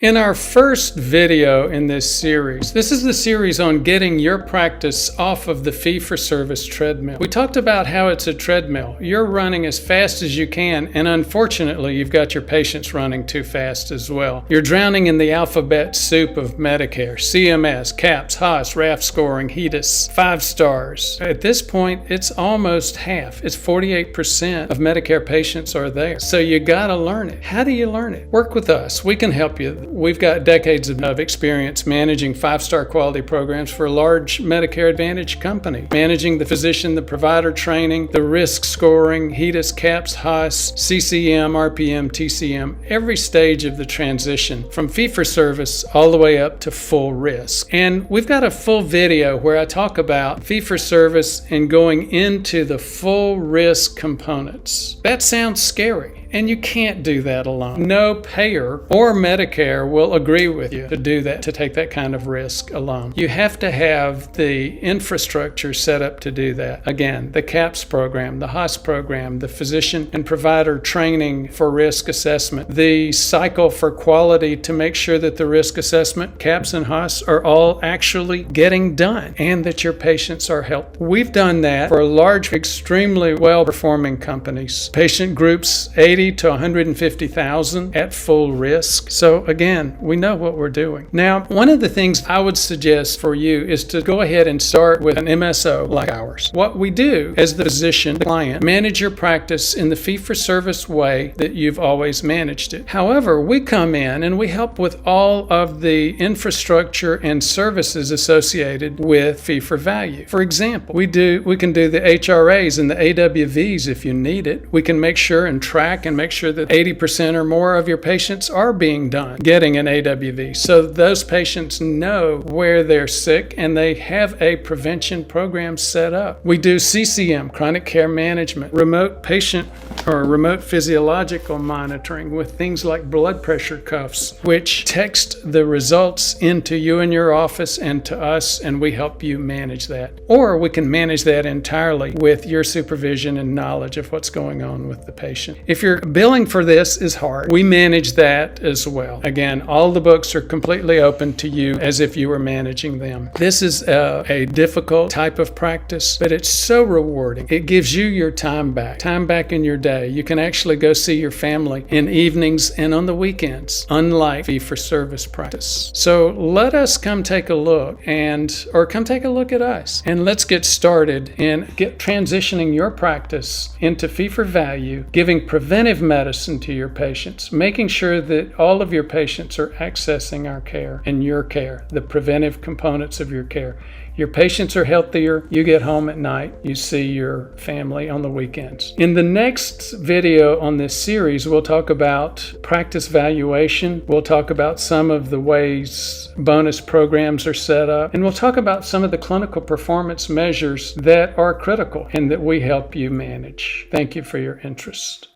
In our first video in this series, this is the series on getting your practice off of the fee-for-service treadmill. We talked about how it's a treadmill. You're running as fast as you can, and unfortunately, you've got your patients running too fast as well. You're drowning in the alphabet soup of Medicare, CMS, CAPS, HOS, RAF scoring, HEDIS, 5 stars. At this point, it's almost half. It's 48% of Medicare patients are there. So you gotta learn it. How do you learn it? Work with us. We can help you. We've got decades of experience managing 5-star quality programs for a large Medicare Advantage company, managing the physician, the provider training, the risk scoring, HEDIS, CAPS, HOS, CCM, RPM, TCM, every stage of the transition from fee-for-service all the way up to full risk. And we've got a full video where I talk about fee-for-service and going into the full risk components. That sounds scary. And you can't do that alone. No payer or Medicare will agree with you to do that, to take that kind of risk alone. You have to have the infrastructure set up to do that. Again, the CAPS program, the HOS program, the physician and provider training for risk assessment, the cycle for quality to make sure that the risk assessment, CAPS and HOS, are all actually getting done and that your patients are helped. We've done that for large, extremely well-performing companies. Patient groups, 80 to 150,000 at full risk. So again, we know what we're doing. Now, one of the things I would suggest for you is to go ahead and start with an MSO like ours. What we do as the physician, the client, manage your practice in the fee-for-service way that you've always managed it. However, we come in and we help with all of the infrastructure and services associated with fee-for-value. For example, we can do the HRAs and the AWVs if you need it. We can make sure and track and make sure that 80% or more of your patients are being done getting an AWV. So those patients know where they're sick and they have a prevention program set up. We do CCM, chronic care management, remote patient or remote physiological monitoring with things like blood pressure cuffs, which text the results into you and your office and to us, and we help you manage that. Or we can manage that entirely with your supervision and knowledge of what's going on with the patient. If your billing for this is hard, we manage that as well. Again, all the books are completely open to you as if you were managing them. This is a difficult type of practice, but it's so rewarding. It gives you your time back in your day. You can actually go see your family in evenings and on the weekends, unlike fee-for-service practice. So let us come take a look or come take a look at us, and let's get started and get transitioning your practice into fee-for-value, giving preventive medicine to your patients, making sure that all of your patients are accessing our care and your care, the preventive components of your care. Your patients are healthier, you get home at night, you see your family on the weekends. In the next video on this series, we'll talk about practice valuation, we'll talk about some of the ways bonus programs are set up, and we'll talk about some of the clinical performance measures that are critical and that we help you manage. Thank you for your interest.